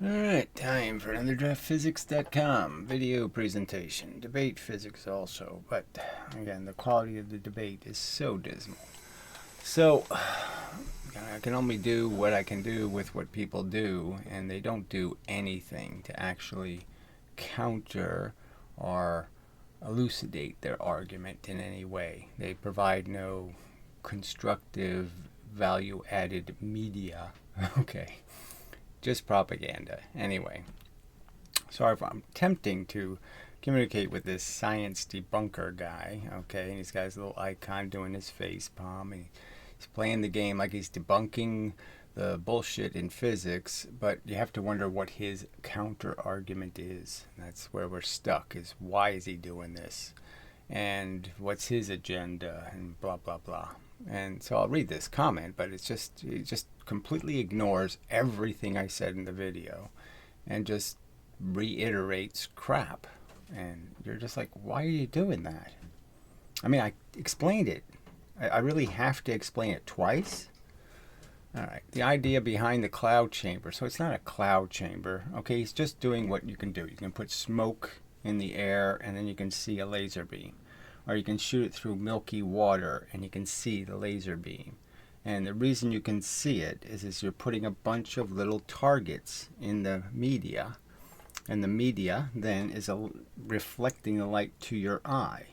Alright, time for another DraftPhysics.com video presentation. Debate physics also, but again, the quality of the debate is so dismal. So, I can only do what I can do with what people do, and they don't do anything to actually counter or elucidate their argument in any way. They provide no constructive, value-added media. Okay. Just propaganda. Anyway, sorry if I'm attempting to communicate with this science debunker guy, okay, and he's got his little icon doing his face palm, and he's playing the game like he's debunking the bullshit in physics, but you have to wonder what his counter argument is. That's where we're stuck, is why is he doing this? And what's his agenda? And blah, blah, blah. And so I'll read this comment, but it just completely ignores everything I said in the video and just reiterates crap. And you're just like, why are you doing that? I mean, I explained it. I really have to explain it twice? All right, the idea behind the cloud chamber. So it's not a cloud chamber. Okay, he's just doing what you can do. You can put smoke in the air and then you can see a laser beam. Or you can shoot it through milky water and you can see the laser beam. And the reason you can see it is you're putting a bunch of little targets in the media. And the media then is reflecting the light to your eye.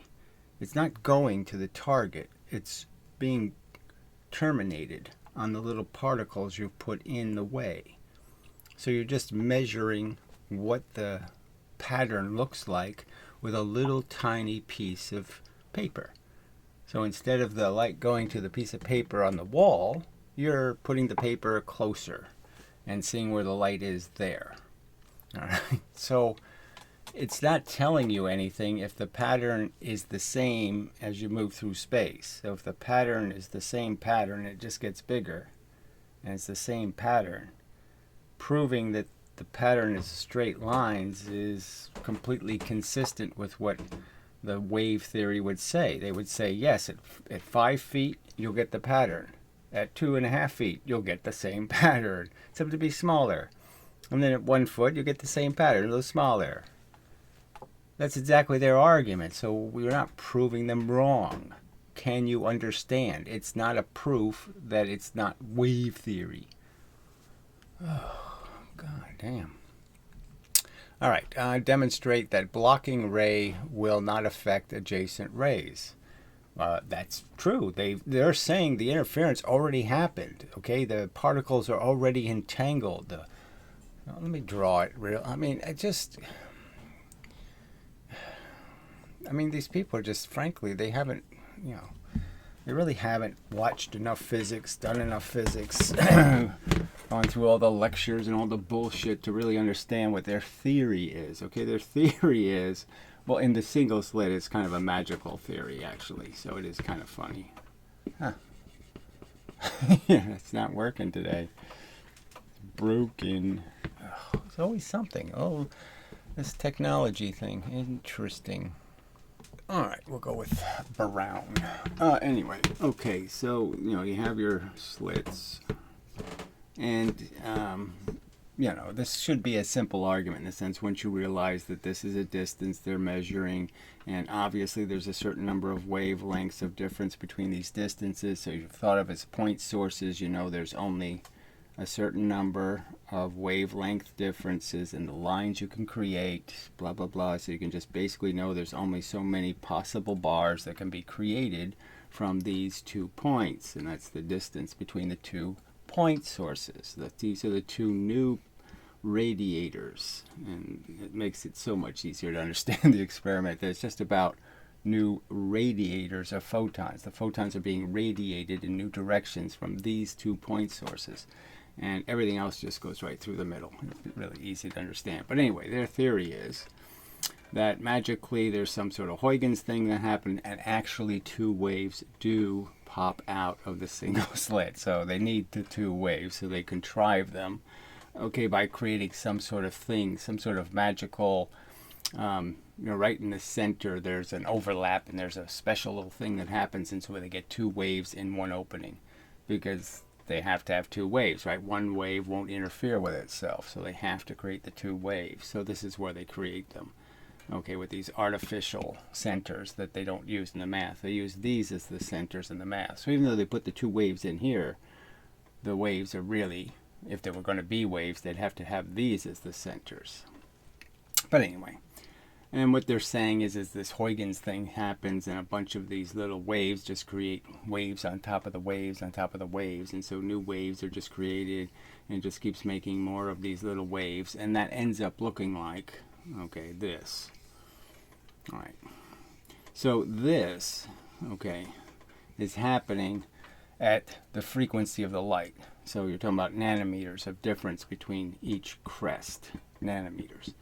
It's not going to the target. It's being terminated on the little particles you've put in the way. So you're just measuring what the pattern looks like with a little tiny piece of paper. So instead of the light going to the piece of paper on the wall, you're putting the paper closer and seeing where the light is there. All right. So it's not telling you anything if the pattern is the same as you move through space. So if the pattern is the same pattern, it just gets bigger, and it's the same pattern. Proving that the pattern is straight lines is completely consistent with what the wave theory would say. They would say, yes, at 5 feet, you'll get the pattern. At 2.5 feet, you'll get the same pattern, except to be smaller. And then at 1 foot, you'll get the same pattern, a little smaller. That's exactly their argument, so we're not proving them wrong. Can you understand? It's not a proof that it's not wave theory. Oh, god damn. All right, demonstrate that blocking ray will not affect adjacent rays. That's true. They're saying the interference already happened. Okay, the particles are already entangled. Let me draw it real. I mean, these people are just, frankly, they haven't, they really haven't watched enough physics, done enough physics, gone through all the lectures and all the bullshit to really understand what their theory is. Okay, their theory is, well, in the single slit, it's kind of a magical theory, actually, so it is kind of funny. Huh. Yeah, it's not working today. It's broken. Oh, it's always something. Oh, this technology thing. Interesting. All right, we'll go with brown. Anyway, okay, so, you have your slits. And, this should be a simple argument in the sense once you realize that this is a distance they're measuring, and obviously there's a certain number of wavelengths of difference between these distances. So you've thought of as point sources, there's only a certain number of wavelength differences in the lines you can create, blah, blah, blah. So you can just basically know there's only so many possible bars that can be created from these 2 points, and that's the distance between the 2 point sources. These are the 2 new radiators, and it makes it so much easier to understand the experiment. That it's just about new radiators of photons. The photons are being radiated in new directions from these 2 point sources, and everything else just goes right through the middle. It's really easy to understand. But anyway, their theory is that magically there's some sort of Huygens thing that happened, and actually 2 waves do pop out of the single slit. So they need the 2 waves, so they contrive them, okay, by creating some sort of thing, some sort of magical, right in the center there's an overlap, and there's a special little thing that happens, and so they get 2 waves in one opening, because they have to have two waves, right? One wave won't interfere with itself, so they have to create the two waves. So this is where they create them, okay, with these artificial centers that they don't use in the math. They use these as the centers in the math. So even though they put the two waves in here, the waves are really, if they were going to be waves, they'd have to have these as the centers. But anyway, and what they're saying is this Huygens thing happens, and a bunch of these little waves just create waves on top of the waves on top of the waves, and so new waves are just created, and it just keeps making more of these little waves, and that ends up looking like, okay, this. All right. So this, okay, is happening at the frequency of the light. So you're talking about nanometers of difference between each crest, nanometers.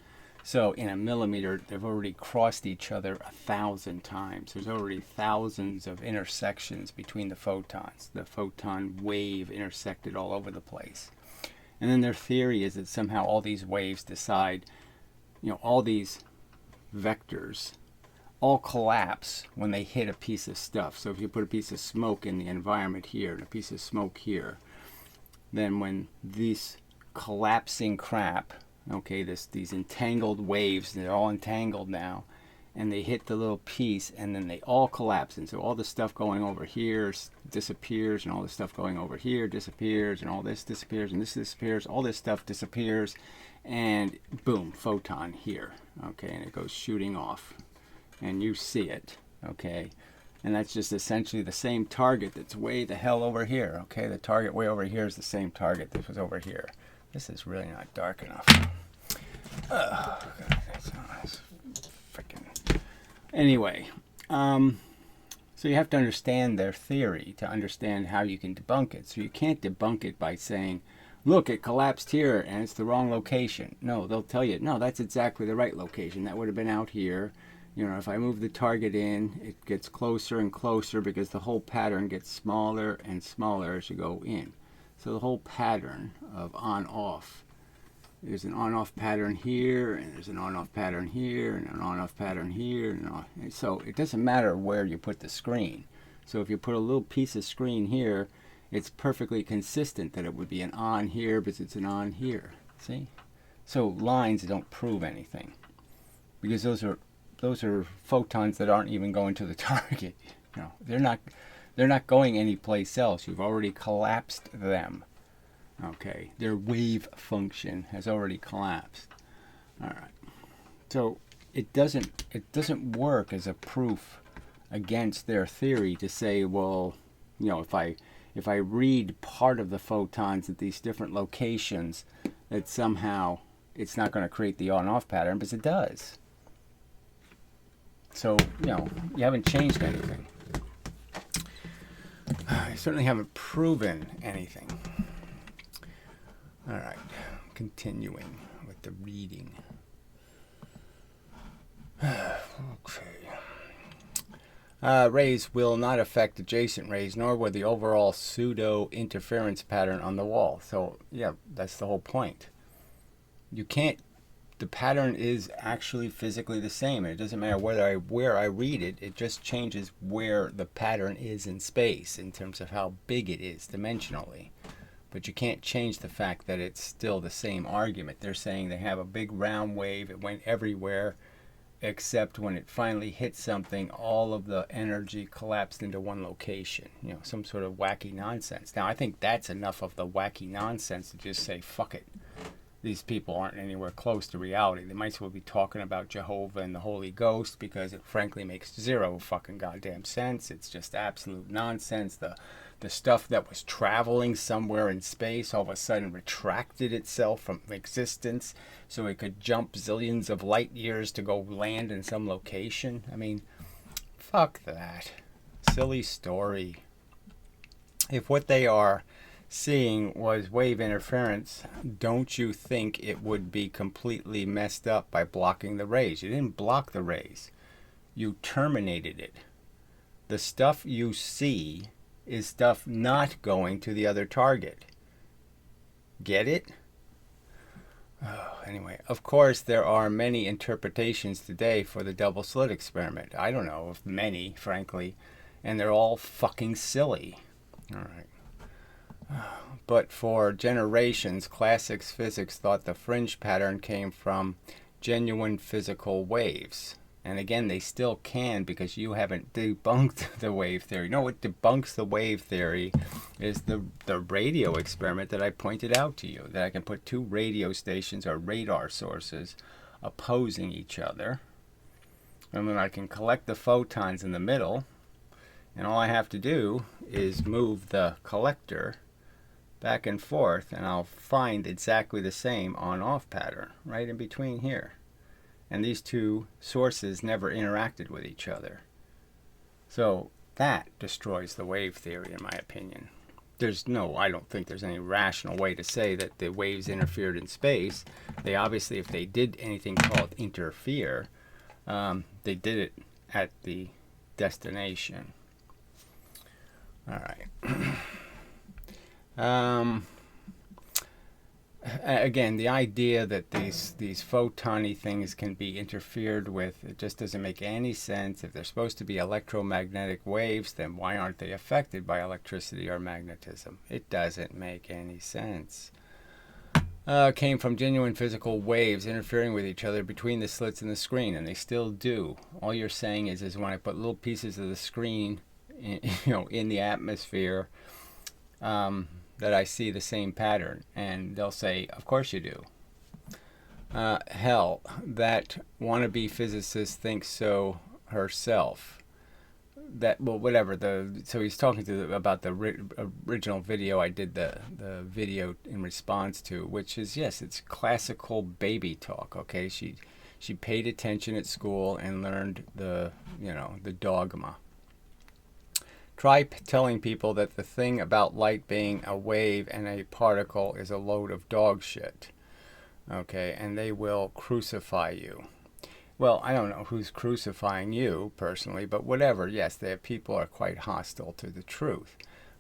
So in a millimeter, they've already crossed each other 1,000 times. There's already thousands of intersections between the photons. The photon wave intersected all over the place. And then their theory is that somehow all these waves decide, all these vectors all collapse when they hit a piece of stuff. So if you put a piece of smoke in the environment here and a piece of smoke here, then when these collapsing crap, okay, these entangled waves, they're all entangled now, and they hit the little piece, and then they all collapse, and so all the stuff going over here disappears, and all the stuff going over here disappears, and all this disappears, and this disappears, all this stuff disappears, and boom, photon here, okay, and it goes shooting off, and you see it, okay, and that's just essentially the same target that's way the hell over here, okay, the target way over here is the same target that was over here. This is really not dark enough. Oh, God, that's freaking. Anyway, so you have to understand their theory to understand how you can debunk it. So you can't debunk it by saying, look, it collapsed here and it's the wrong location. No, they'll tell you, no, that's exactly the right location. That would have been out here. If I move the target in, it gets closer and closer because the whole pattern gets smaller and smaller as you go in. So the whole pattern of on-off, there's an on-off pattern here, and there's an on-off pattern here, and an on-off pattern here. And so it doesn't matter where you put the screen. So if you put a little piece of screen here, it's perfectly consistent that it would be an on here because it's an on here. See? So lines don't prove anything because those are photons that aren't even going to the target. They're not going anyplace else. You've already collapsed them. Okay, their wave function has already collapsed. All right. So it doesn't work as a proof against their theory to say, well, if I read part of the photons at these different locations, that somehow it's not going to create the on-off pattern, because it does. So, you haven't changed anything. I certainly haven't proven anything. All right, continuing with the reading. Okay. Rays will not affect adjacent rays, nor will the overall pseudo interference pattern on the wall. So, yeah, that's the whole point. You can't. The pattern is actually physically the same. It doesn't matter where I read it. It just changes where the pattern is in space in terms of how big it is dimensionally. But you can't change the fact that it's still the same argument. They're saying they have a big round wave. It went everywhere, except when it finally hit something, all of the energy collapsed into one location. Some sort of wacky nonsense. Now, I think that's enough of the wacky nonsense to just say, fuck it. These people aren't anywhere close to reality. They might as well be talking about Jehovah and the Holy Ghost, because it frankly makes zero fucking goddamn sense. It's just absolute nonsense. The stuff that was traveling somewhere in space all of a sudden retracted itself from existence so it could jump zillions of light years to go land in some location. I mean, fuck that. Silly story. If what they are seeing was wave interference, don't you think it would be completely messed up by blocking the rays? You didn't block the rays. You terminated it. The stuff you see is stuff not going to the other target. Get it? Oh, anyway, of course, there are many interpretations today for the double slit experiment. I don't know of many, frankly, and they're all fucking silly. All right. But for generations, classics physics thought the fringe pattern came from genuine physical waves. And again, they still can, because you haven't debunked the wave theory. No, what debunks the wave theory is the radio experiment that I pointed out to you, that I can put two radio stations or radar sources opposing each other. And then I can collect the photons in the middle, and all I have to do is move the collector back and forth, and I'll find exactly the same on-off pattern right in between here. And these two sources never interacted with each other. So that destroys the wave theory, in my opinion. I don't think there's any rational way to say that the waves interfered in space. They obviously, if they did anything called interfere, they did it at the destination. All right. Again, the idea that these photon-y things can be interfered with, it just doesn't make any sense. If they're supposed to be electromagnetic waves, then why aren't they affected by electricity or magnetism? It doesn't make any sense. Came from genuine physical waves interfering with each other between the slits in the screen, and they still do. All you're saying is when I put little pieces of the screen in the atmosphere, that I see the same pattern, and they'll say, of course you do. Hell, that wannabe physicist thinks so herself. Whatever. So he's talking about the original video I did the video in response to, which is, yes, it's classical baby talk. Okay, she paid attention at school and learned the dogma. Try telling people that the thing about light being a wave and a particle is a load of dog shit. Okay, and they will crucify you. Well, I don't know who's crucifying you personally, but whatever. Yes, people are quite hostile to the truth.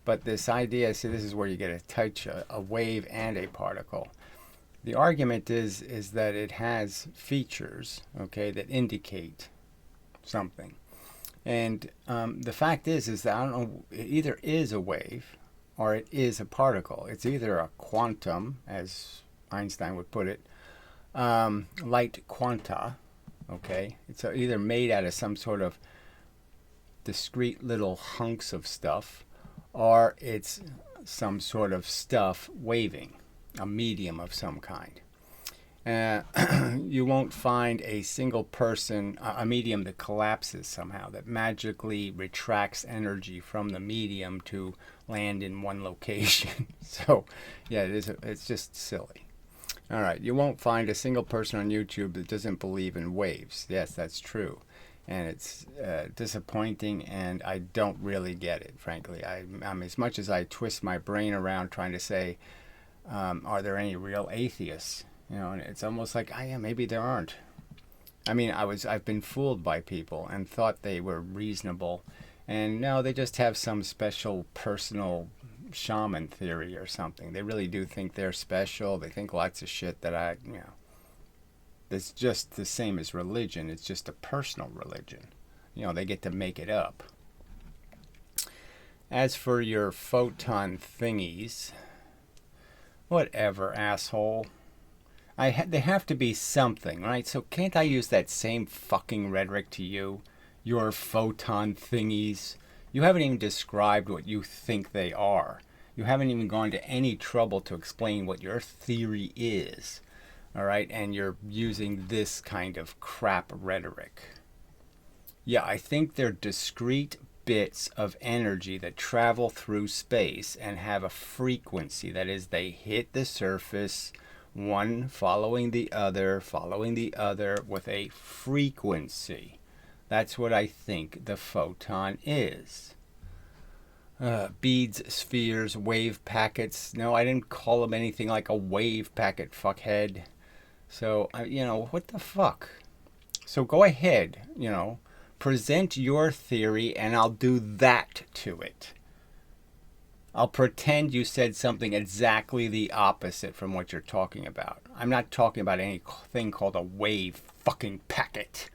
But this idea, see, this is where you get a touch, a wave and a particle. The argument is that it has features, okay, that indicate something. And the fact is that, I don't know, it either is a wave or it is a particle. It's either a quantum, as Einstein would put it, light quanta, okay? It's either made out of some sort of discrete little hunks of stuff, or it's some sort of stuff waving, a medium of some kind. You won't find a single person, a medium that collapses somehow, that magically retracts energy from the medium to land in one location. So, yeah, it's just silly. All right, you won't find a single person on YouTube that doesn't believe in waves. Yes, that's true. And it's disappointing, and I don't really get it, frankly. I'm as much as I twist my brain around trying to say, are there any real atheists? And it's almost like, yeah, maybe there aren't. I mean, I've been fooled by people and thought they were reasonable, and no, they just have some special personal shaman theory or something. They really do think they're special. They think lots of shit that that's just the same as religion. It's just a personal religion. They get to make it up. As for your photon thingies, whatever, asshole. They have to be something, right? So can't I use that same fucking rhetoric to you? Your photon thingies. You haven't even described what you think they are. You haven't even gone to any trouble to explain what your theory is. All right? And you're using this kind of crap rhetoric. Yeah, I think they're discrete bits of energy that travel through space and have a frequency. That is, they hit the surface, one following the other with a frequency. That's what I think the photon is. Beads, spheres, wave packets. No, I didn't call them anything like a wave packet, fuckhead. So, what the fuck? So go ahead, present your theory and I'll do that to it. I'll pretend you said something exactly the opposite from what you're talking about. I'm not talking about anything called a wave fucking packet.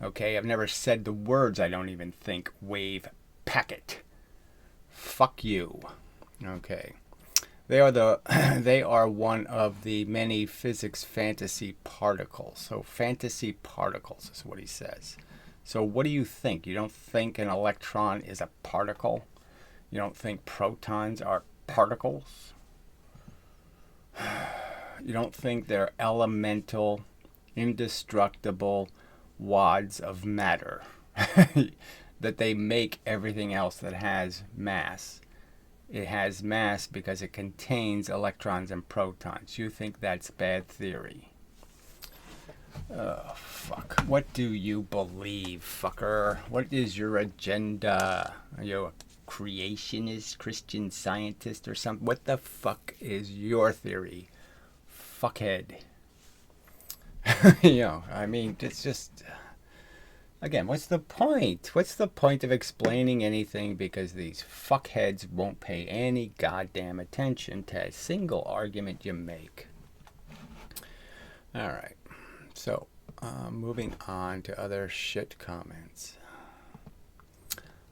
Okay? I've never said the words, I don't even think. Wave packet. Fuck you. Okay. They are the they are one of the many physics fantasy particles. So fantasy particles is what he says. So what do you think? You don't think an electron is a particle? You don't think protons are particles? You don't think they're elemental, indestructible wads of matter? That they make everything else that has mass. It has mass because it contains electrons and protons. You think that's bad theory? Oh, fuck. What do you believe, fucker? What is your agenda? Are you a creationist, Christian Scientist or something? What the fuck is your theory? Fuckhead. I mean, it's just... Again, what's the point? What's the point of explaining anything, because these fuckheads won't pay any goddamn attention to a single argument you make? Alright, so moving on to other shit comments.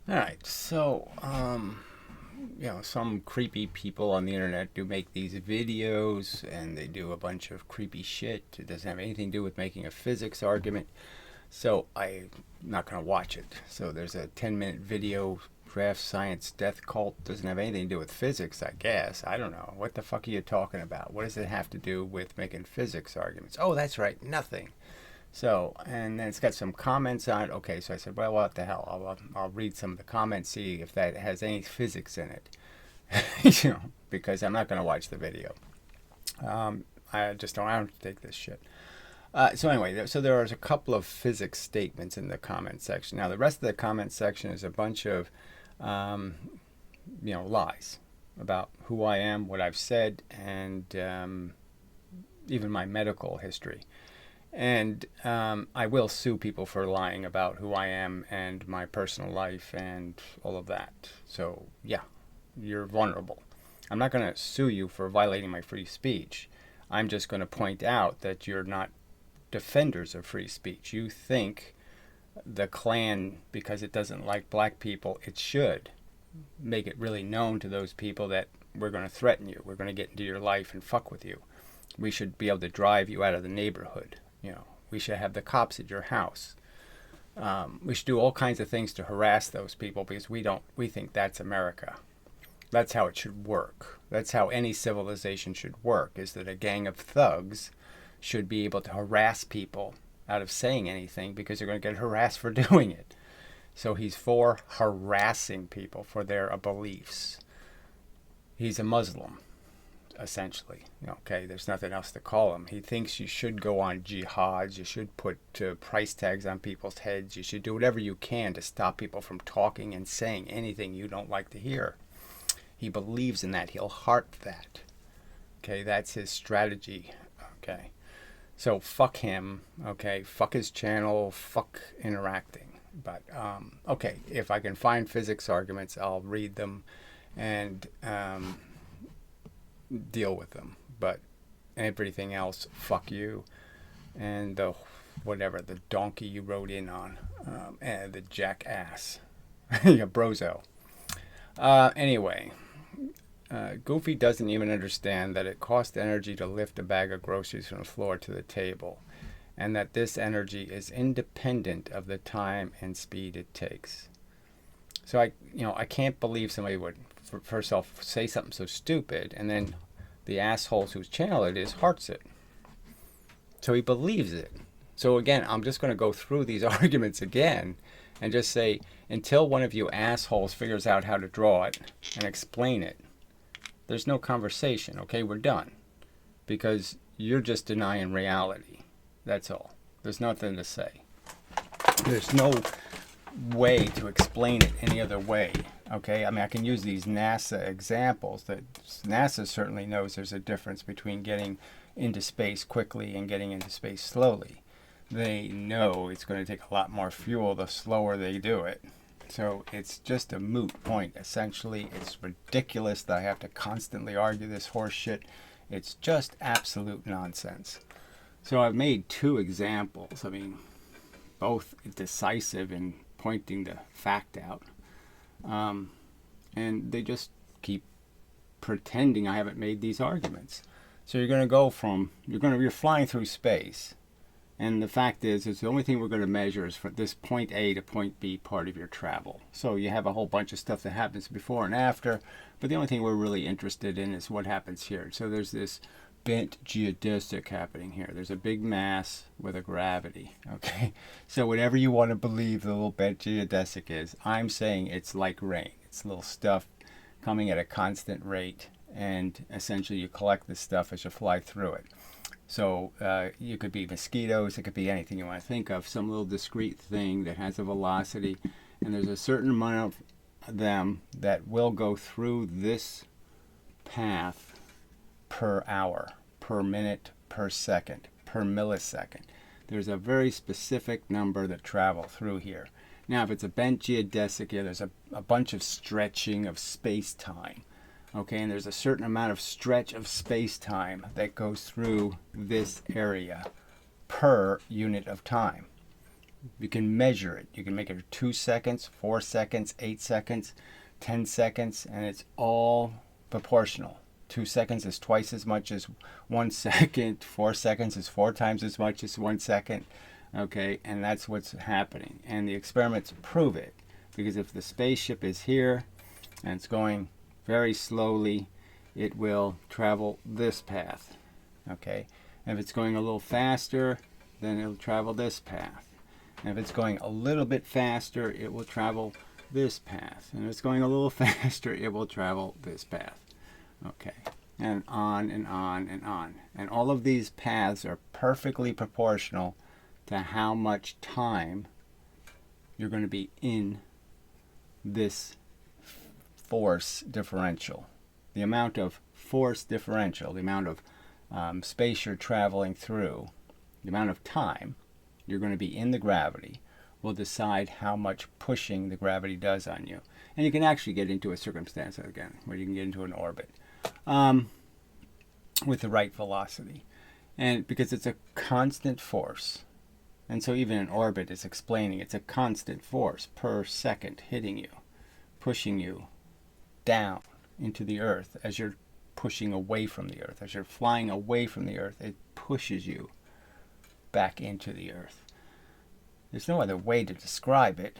Alright, so some creepy people on the internet do make these videos, and they do a bunch of creepy shit. It doesn't have anything to do with making a physics argument. So I'm not going to watch it. So there's a 10-minute video, DraftScience death cult. Doesn't have anything to do with physics, I guess. I don't know. What the fuck are you talking about? What does it have to do with making physics arguments? Oh, that's right. Nothing. So, and then it's got some comments on it. Okay, so I said, well, what the hell? I'll read some of the comments, see if that has any physics in it. Because I'm not going to watch the video. I don't take this shit. So anyway, so there are a couple of physics statements in the comment section. Now, the rest of the comment section is a bunch of, lies about who I am, what I've said, and even my medical history. And I will sue people for lying about who I am and my personal life and all of that. So, yeah, you're vulnerable. I'm not going to sue you for violating my free speech. I'm just going to point out that you're not defenders of free speech. You think the Klan, because it doesn't like black people, it should make it really known to those people that we're going to threaten you. We're going to get into your life and fuck with you. We should be able to drive you out of the neighborhood. We should have the cops at your house. We should do all kinds of things to harass those people, because we think that's America. That's how it should work. That's how any civilization should work, is that a gang of thugs should be able to harass people out of saying anything, because they're going to get harassed for doing it. So he's for harassing people for their beliefs. He's a Muslim, essentially. Okay, there's nothing else to call him. He thinks you should go on jihads, you should put price tags on people's heads, you should do whatever you can to stop people from talking and saying anything you don't like to hear. He believes in that. He'll heart that. Okay, that's his strategy. Okay. So fuck him, okay, fuck his channel, fuck interacting. But, okay, if I can find physics arguments, I'll read them and deal with them. But everything else, fuck you. And the donkey you rode in on, and the jackass. Yeah, brozo. Anyway. Goofy doesn't even understand that it costs energy to lift a bag of groceries from the floor to the table, and that this energy is independent of the time and speed it takes. So I can't believe somebody would, first off, say something so stupid, and then the assholes whose channel it is hearts it. So he believes it. So again, I'm just going to go through these arguments again and just say, until one of you assholes figures out how to draw it and explain it, there's no conversation, okay? We're done. Because you're just denying reality. That's all. There's nothing to say. There's no way to explain it any other way, okay? I mean, I can use these NASA examples. That NASA certainly knows there's a difference between getting into space quickly and getting into space slowly. They know it's going to take a lot more fuel the slower they do it. So it's just a moot point, essentially. It's ridiculous that I have to constantly argue this horse shit. It's just absolute nonsense. So I've made two examples. I mean, both decisive in pointing the fact out. And they just keep pretending I haven't made these arguments. So you're going to go from, you're flying through space. And the fact is the only thing we're going to measure is from this point A to point B part of your travel. So you have a whole bunch of stuff that happens before and after, but the only thing we're really interested in is what happens here. So there's this bent geodesic happening here. There's a big mass with a gravity, okay? So whatever you want to believe the little bent geodesic is, I'm saying it's like rain. It's little stuff coming at a constant rate, and essentially you collect this stuff as you fly through it. So you could be mosquitoes, it could be anything you want to think of, some little discrete thing that has a velocity, and there's a certain amount of them that will go through this path per hour, per minute, per second, per millisecond. There's a very specific number that travel through here. Now, if it's a bent geodesic here, there's a bunch of stretching of space-time. Okay, and there's a certain amount of stretch of space-time that goes through this area per unit of time. You can measure it. You can make it 2 seconds, 4 seconds, 8 seconds, 10 seconds, and it's all proportional. 2 seconds is twice as much as 1 second. 4 seconds is 4 times as much as 1 second. Okay, and that's what's happening. And the experiments prove it. Because if the spaceship is here and it's going very slowly, it will travel this path. Okay, and if it's going a little faster, then it'll travel this path. And if it's going a little bit faster, it will travel this path. And if it's going a little faster, it will travel this path. Okay, and on and on and on. And all of these paths are perfectly proportional to how much time you're going to be in this force differential. The amount of force differential, the amount of space you're traveling through, the amount of time you're going to be in the gravity will decide how much pushing the gravity does on you. And you can actually get into a circumstance, again, where you can get into an orbit with the right velocity. And because it's a constant force, and so even in orbit is explaining it's a constant force per second hitting you, pushing you down into the earth. As you're pushing away from the earth, as you're flying away from the earth, it pushes you back into the earth. There's no other way to describe it.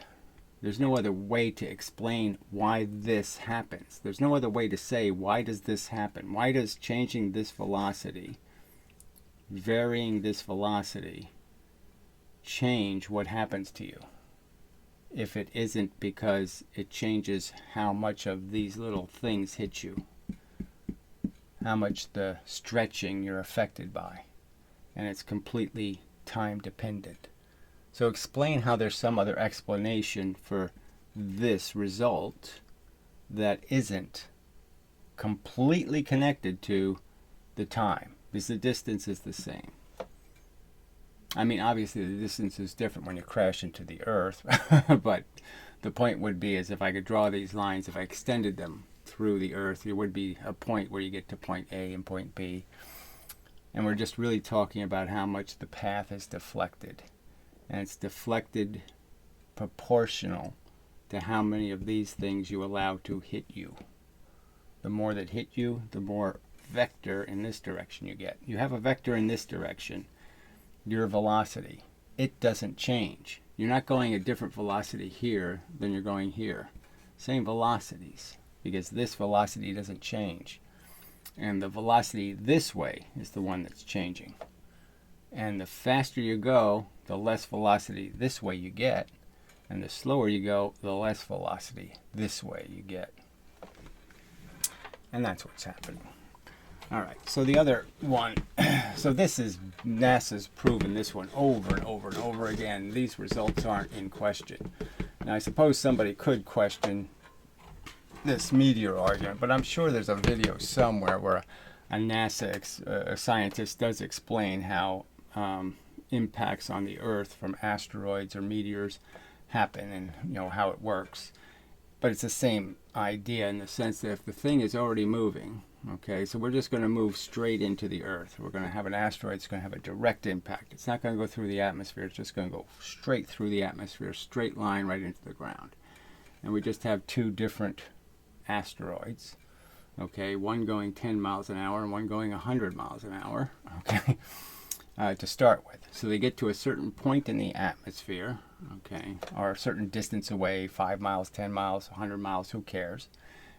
There's no other way to explain why this happens. There's no other way to say, why does this happen? Why does changing this velocity, varying this velocity, change what happens to you? If it isn't because it changes how much of these little things hit you, how much the stretching you're affected by, and it's completely time dependent. So explain how there's some other explanation for this result that isn't completely connected to the time, because the distance is the same. I mean, obviously the distance is different when you crash into the earth, but the point would be is if I could draw these lines, if I extended them through the earth, there would be a point where you get to point A and point B. And we're just really talking about how much the path is deflected. And it's deflected proportional to how many of these things you allow to hit you. The more that hit you, the more vector in this direction you get. You have a vector in this direction, your velocity. It doesn't change. You're not going a different velocity here than you're going here. Same velocities, because this velocity doesn't change. And the velocity this way is the one that's changing. And the faster you go, the less velocity this way you get. And the slower you go, the less velocity this way you get. And that's what's happening. All right, so the other one, so this is, NASA's proven this one over and over and over again. These results aren't in question. Now, I suppose somebody could question this meteor argument, but I'm sure there's a video somewhere where a NASA scientist does explain how impacts on the Earth from asteroids or meteors happen, and how it works. But it's the same idea in the sense that if the thing is already moving, okay, so we're just going to move straight into the Earth. We're going to have an asteroid. It's going to have a direct impact. It's not going to go through the atmosphere. It's just going to go straight through the atmosphere, straight line right into the ground. And we just have two different asteroids. Okay, one going 10 miles an hour and one going 100 miles an hour, okay, to start with. So they get to a certain point in the atmosphere, okay, or a certain distance away, 5 miles, 10 miles, 100 miles, who cares,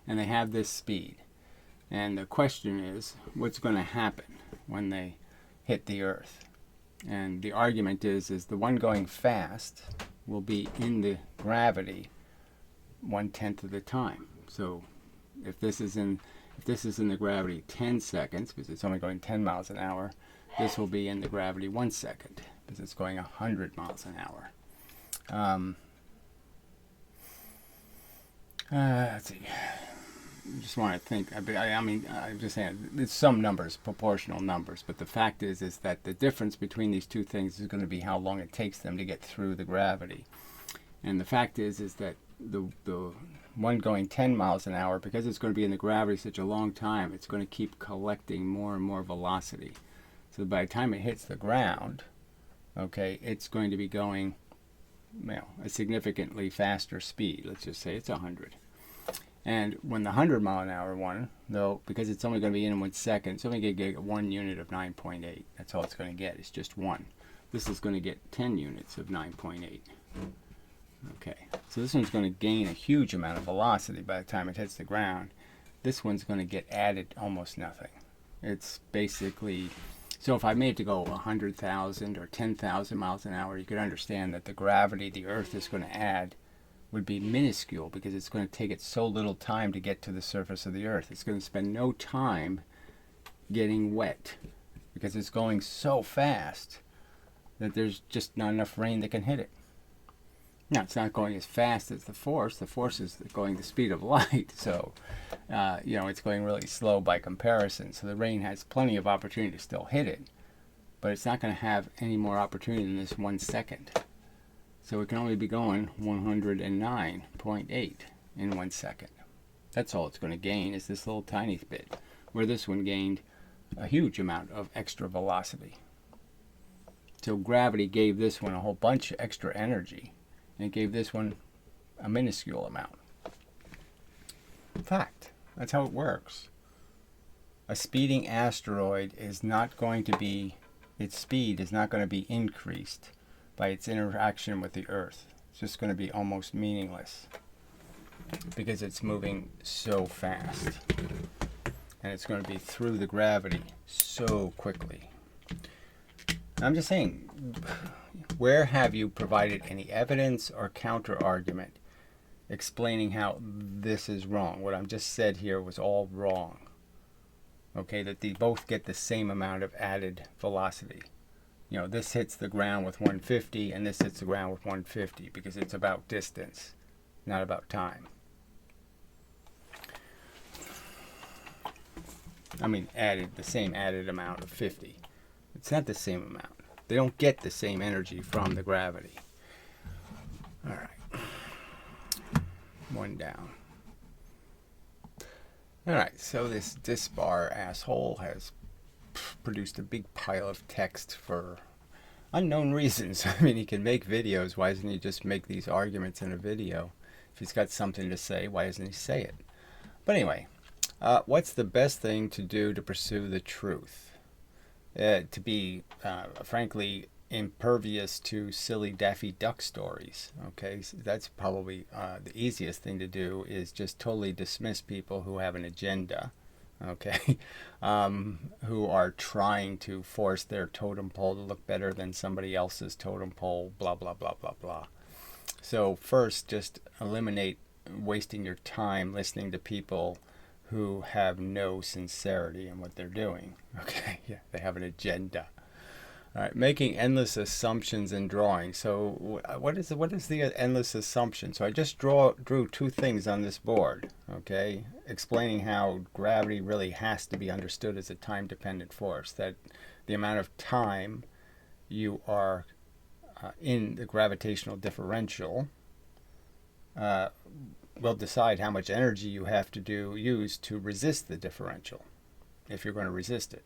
and they have this speed. And the question is, what's going to happen when they hit the Earth? And the argument is the one going fast will be in the gravity 1/10 of the time. So if this is in the gravity 10 seconds, because it's only going 10 miles an hour, this will be in the gravity 1 second, because it's going 100 miles an hour. Let's see. I just want to think. I mean, I'm just saying, it's some numbers, proportional numbers, but the fact is that the difference between these two things is going to be how long it takes them to get through the gravity. And the fact is that the one going 10 miles an hour, because it's going to be in the gravity such a long time, it's going to keep collecting more and more velocity. So by the time it hits the ground, okay, it's going to be going, a significantly faster speed. Let's just say it's 100. And when the 100 mile an hour one, though, because it's only going to be in 1 second, it's only going to get 1 unit of 9.8. That's all it's going to get. It's just one. This is going to get 10 units of 9.8. Okay, so this one's going to gain a huge amount of velocity by the time it hits the ground. This one's going to get added almost nothing. It's basically, so if I made it to go 100,000 or 10,000 miles an hour, you could understand that the gravity the Earth is going to add would be minuscule, because it's going to take it so little time to get to the surface of the Earth. It's going to spend no time getting wet, because it's going so fast that there's just not enough rain that can hit it. Now, it's not going as fast as the force. The force is going the speed of light, so it's going really slow by comparison. So the rain has plenty of opportunity to still hit it, but it's not going to have any more opportunity than this 1 second. So it can only be going 109.8 in 1 second. That's all it's going to gain, is this little tiny bit, where this one gained a huge amount of extra velocity. So gravity gave this one a whole bunch of extra energy, and it gave this one a minuscule amount. In fact, that's how it works. A speeding asteroid is not going to be, its speed is not going to be increased by its interaction with the Earth. It's just going to be almost meaningless, because it's moving so fast, and it's going to be through the gravity so quickly. I'm just saying, where have you provided any evidence or counter argument explaining how this is wrong? What I've just said here was all wrong. Okay, that they both get the same amount of added velocity. This hits the ground with 150 and this hits the ground with 150, because it's about distance, not about time. I mean, the same added amount of 50. It's not the same amount. They don't get the same energy from the gravity. All right. One down. All right, so this Disbar asshole has produced a big pile of text for unknown reasons. I mean, he can make videos. Why doesn't he just make these arguments in a video? If he's got something to say, why doesn't he say it? But anyway, what's the best thing to do to pursue the truth? To be, frankly, impervious to silly Daffy Duck stories. Okay, so that's probably the easiest thing to do, is just totally dismiss people who have an agenda. Okay, who are trying to force their totem pole to look better than somebody else's totem pole, blah, blah, blah, blah, blah. So first, just eliminate wasting your time listening to people who have no sincerity in what they're doing. Okay, yeah, they have an agenda. All right, making endless assumptions and drawing. So what is the endless assumption? So I just drew two things on this board, okay, explaining how gravity really has to be understood as a time-dependent force, that the amount of time you are in the gravitational differential will decide how much energy you have to use to resist the differential, if you're going to resist it.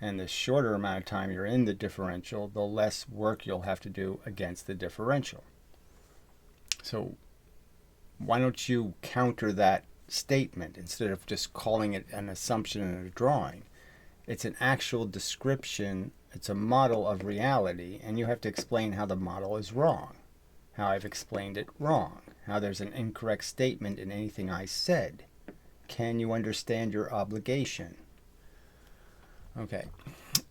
And the shorter amount of time you're in the differential, the less work you'll have to do against the differential. So why don't you counter that statement instead of just calling it an assumption in a drawing. It's an actual description. It's a model of reality, and you have to explain how the model is wrong, how I've explained it wrong, how there's an incorrect statement in anything I said. Can you understand your obligation? Okay.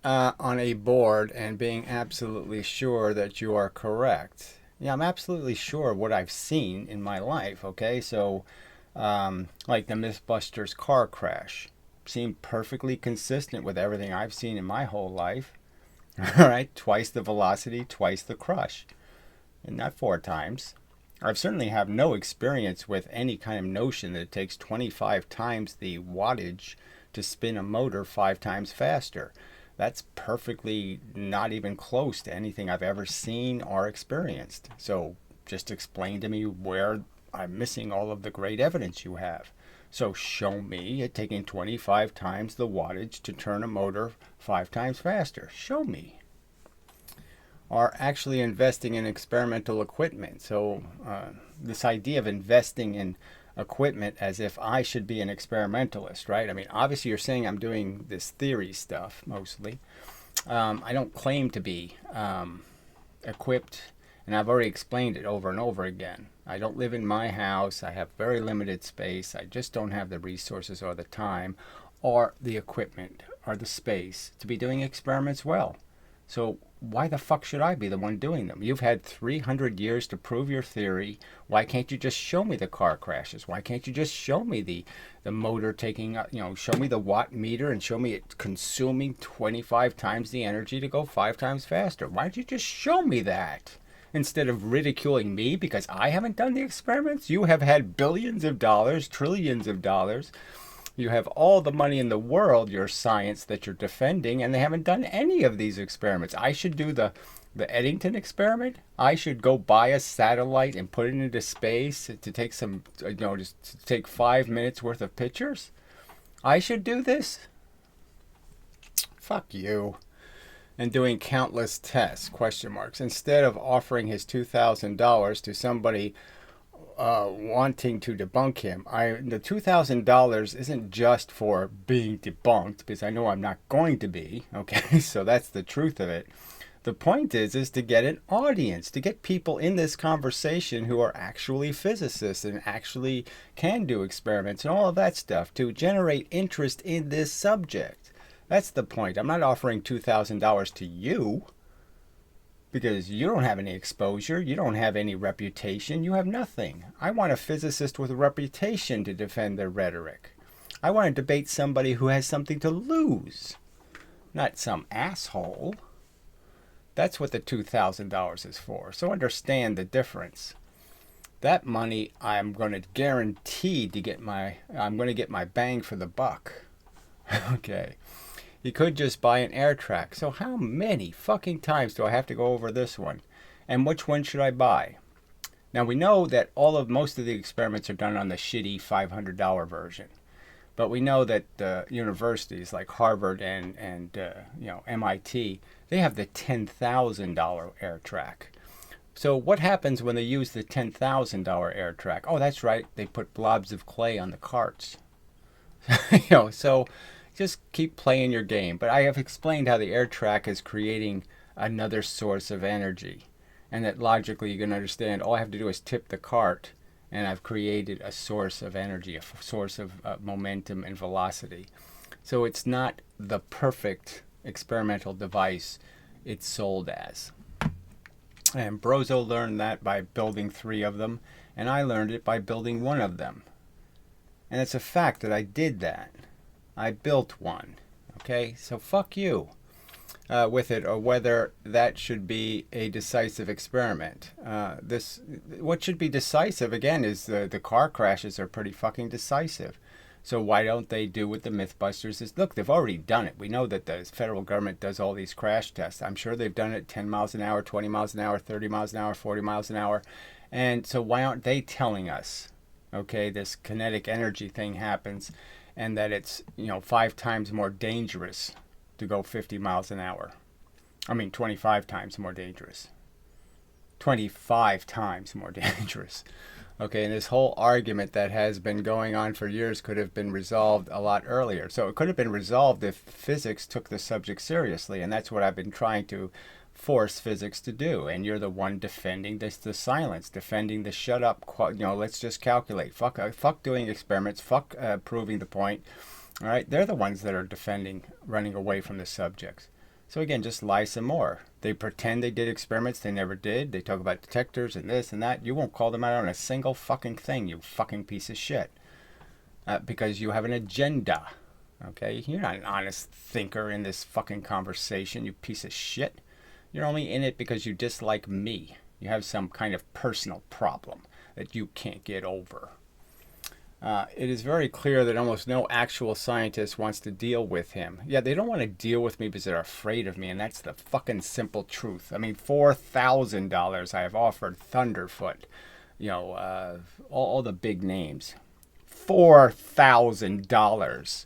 On a board and being absolutely sure that you are correct. Yeah, I'm absolutely sure of what I've seen in my life, okay? So, like the Mythbusters car crash seemed perfectly consistent with everything I've seen in my whole life. All right, twice the velocity, twice the crush. And not 4 times. I certainly have no experience with any kind of notion that it takes 25 times the wattage to spin a motor 5 times faster. That's perfectly not even close to anything I've ever seen or experienced. So just explain to me where I'm missing all of the great evidence you have. So show me it taking 25 times the wattage to turn a motor 5 times faster. Show me. Or actually investing in experimental equipment. So this idea of investing in equipment as if I should be an experimentalist, right? I mean, obviously you're saying I'm doing this theory stuff mostly. I don't claim to be equipped, and I've already explained it over and over again. I don't live in my house. I have very limited space. I just don't have the resources or the time or the equipment or the space to be doing experiments well. So why the fuck should I be the one doing them? You've had 300 years to prove your theory. Why can't you just show me the car crashes? Why can't you just show me the motor taking, show me the watt meter and show me it consuming 25 times the energy to go 5 times faster? Why don't you just show me that? Instead of ridiculing me because I haven't done the experiments. You have had billions of dollars, trillions of dollars. You have all the money in the world, your science that you're defending, and they haven't done any of these experiments. I should do the Eddington experiment. I should go buy a satellite and put it into space to take some, just to take 5 minutes worth of pictures. I should do this. Fuck you. And doing countless tests, question marks, instead of offering his $2,000 to somebody wanting to debunk him. The $2,000 isn't just for being debunked, because I know I'm not going to be, okay? So that's the truth of it. The point is to get an audience, to get people in this conversation who are actually physicists and actually can do experiments and all of that stuff, to generate interest in this subject. That's the point. I'm not offering $2,000 to you because you don't have any exposure. You don't have any reputation. You have nothing. I want a physicist with a reputation to defend their rhetoric. I want to debate somebody who has something to lose, not some asshole. That's what the $2,000 is for. So understand the difference. That money I'm going to guarantee to get I'm going to get my bang for the buck. Okay. You could just buy an air track. So how many fucking times do I have to go over this one? And which one should I buy? Now we know that most of the experiments are done on the shitty $500 version. But we know that universities like Harvard and MIT, they have the $10,000 air track. So what happens when they use the $10,000 air track? Oh, that's right. They put blobs of clay on the carts. So just keep playing your game. But I have explained how the air track is creating another source of energy. And that logically you can understand all I have to do is tip the cart and I've created a source of energy, a source of momentum and velocity. So it's not the perfect experimental device it's sold as. And Brozo learned that by building 3 of them, and I learned it by building 1 of them. And it's a fact that I did that. I built one. Okay, so fuck you with it, or whether that should be a decisive experiment. What should be decisive again is the car crashes are pretty fucking decisive. So why don't they do what the Mythbusters is? Look, they've already done it. We know that the federal government does all these crash tests. I'm sure they've done it 10 miles an hour, 20 miles an hour, 30 miles an hour, 40 miles an hour. And so why aren't they telling us, okay, this kinetic energy thing happens and that it's 5 times more dangerous to go 50 miles an hour. 25 times more dangerous. 25 times more dangerous. Okay, and this whole argument that has been going on for years could have been resolved a lot earlier. So it could have been resolved if physics took the subject seriously, and that's what I've been trying to force physics to do. And you're the one defending this, the silence, defending the shut up. Let's just calculate. Fuck doing experiments. Fuck proving the point. All right, they're the ones that are defending running away from the subjects. So again, just lie some more. They pretend they did experiments they never did. They talk about detectors and this and that. You won't call them out on a single fucking thing, you fucking piece of shit. Because you have an agenda. Okay? You're not an honest thinker in this fucking conversation, you piece of shit. You're only in it because you dislike me. You have some kind of personal problem that you can't get over. It is very clear that almost no actual scientist wants to deal with him. Yeah, they don't want to deal with me because they're afraid of me, and that's the fucking simple truth. I mean, $4,000 I have offered Thunderfoot, all the big names. $4,000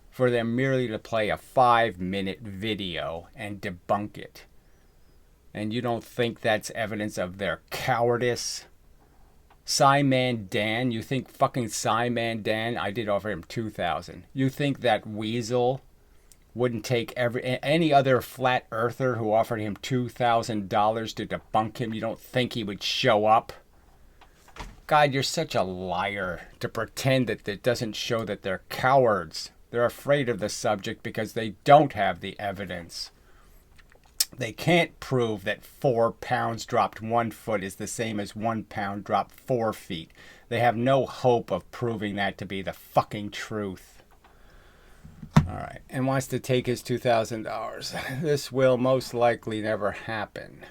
for them merely to play a 5-minute video and debunk it. And you don't think that's evidence of their cowardice? Psyman Dan, you think fucking Psyman Dan, I did offer him $2,000. You think that weasel wouldn't take any other flat earther who offered him $2,000 to debunk him? You don't think he would show up? God, you're such a liar to pretend that it doesn't show that they're cowards. They're afraid of the subject because they don't have the evidence. They can't prove that 4 pounds dropped 1 foot is the same as 1 pound dropped 4 feet. They have no hope of proving that to be the fucking truth. All right, and wants to take his $2,000. This will most likely never happen.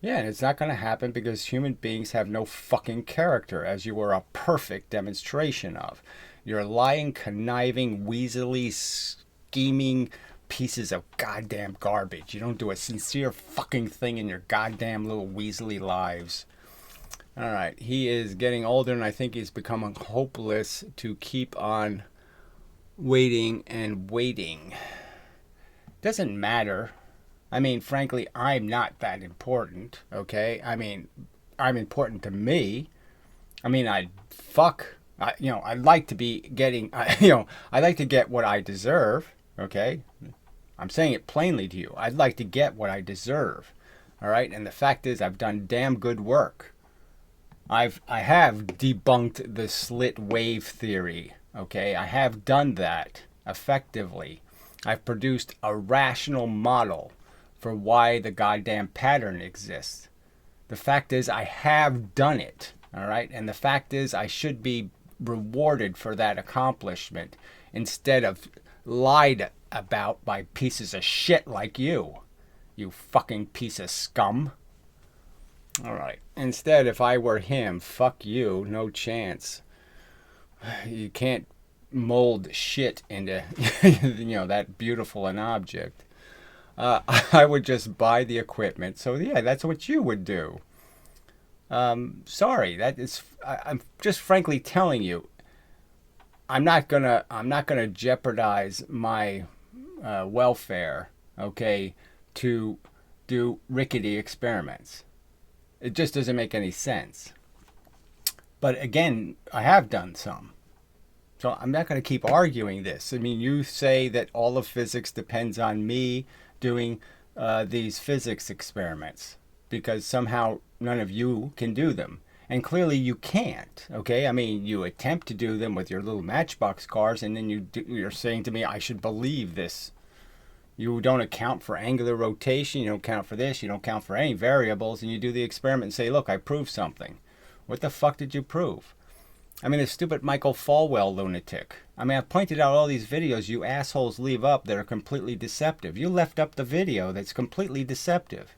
Yeah, and it's not going to happen because human beings have no fucking character, as you were a perfect demonstration of. You're lying, conniving, weaselly, scheming pieces of goddamn garbage. You don't do a sincere fucking thing in your goddamn little weaselly lives. All right, he is getting older, and I think he's becoming hopeless to keep on waiting and waiting. Doesn't matter. I mean, frankly, I'm not that important, okay? I mean, I'm important to me. I mean, I'd like to be getting, I'd like to get what I deserve, okay? I'm saying it plainly to you. I'd like to get what I deserve, all right? And the fact is, I've done damn good work. I have debunked the slit wave theory, okay? I have done that effectively. I've produced a rational model for why the goddamn pattern exists. The fact is, I have done it, all right? And the fact is, I should be rewarded for that accomplishment instead of lied about by pieces of shit like you fucking piece of scum. All right. Instead, if I were him, fuck you, no chance. You can't mold shit into, that beautiful an object. I would just buy the equipment. So yeah, that's what you would do. Sorry, I'm just frankly telling you, I'm not gonna jeopardize my welfare, okay, to do rickety experiments. It just doesn't make any sense. But again, I have done some. So I'm not going to keep arguing this. I mean, you say that all of physics depends on me doing these physics experiments because somehow none of you can do them. And clearly you can't, okay? I mean, you attempt to do them with your little matchbox cars, and then you're saying to me, I should believe this. You don't account for angular rotation, you don't account for this, you don't account for any variables, and you do the experiment and say, look, I proved something. What the fuck did you prove? I mean, the stupid Michael Falwell lunatic. I mean, I've pointed out all these videos you assholes leave up that are completely deceptive. You left up the video that's completely deceptive.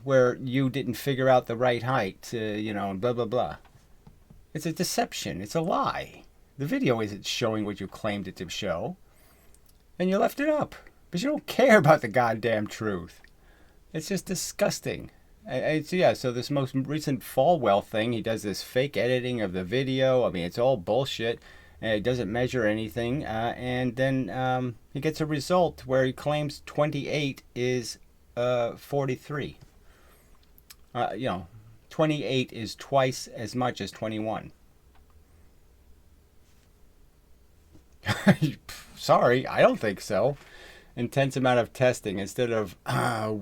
Where you didn't figure out the right height, and blah, blah, blah. It's a deception. It's a lie. The video isn't showing what you claimed it to show. And you left it up. Because you don't care about the goddamn truth. It's just disgusting. So this most recent Falwell thing, he does this fake editing of the video. I mean, it's all bullshit. And it doesn't measure anything. And then he gets a result where he claims 28 is 43. 28 is twice as much as 21. Sorry, I don't think so. Intense amount of testing instead of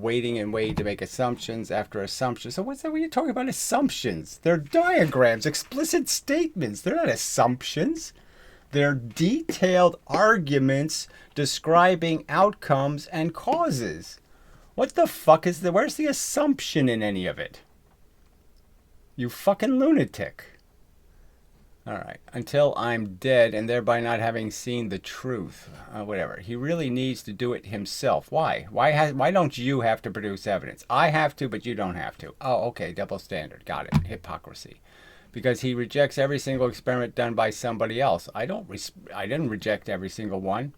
waiting and waiting to make assumptions after assumptions. So what's that? What are you talking about? Assumptions? They're diagrams, explicit statements. They're not assumptions. They're detailed arguments describing outcomes and causes. What the fuck is where's the assumption in any of it? You fucking lunatic. All right. Until I'm dead and thereby not having seen the truth. Whatever. He really needs to do it himself. Why? Why don't you have to produce evidence? I have to, but you don't have to. Oh, okay. Double standard. Got it. Hypocrisy. Because he rejects every single experiment done by somebody else. I didn't reject every single one.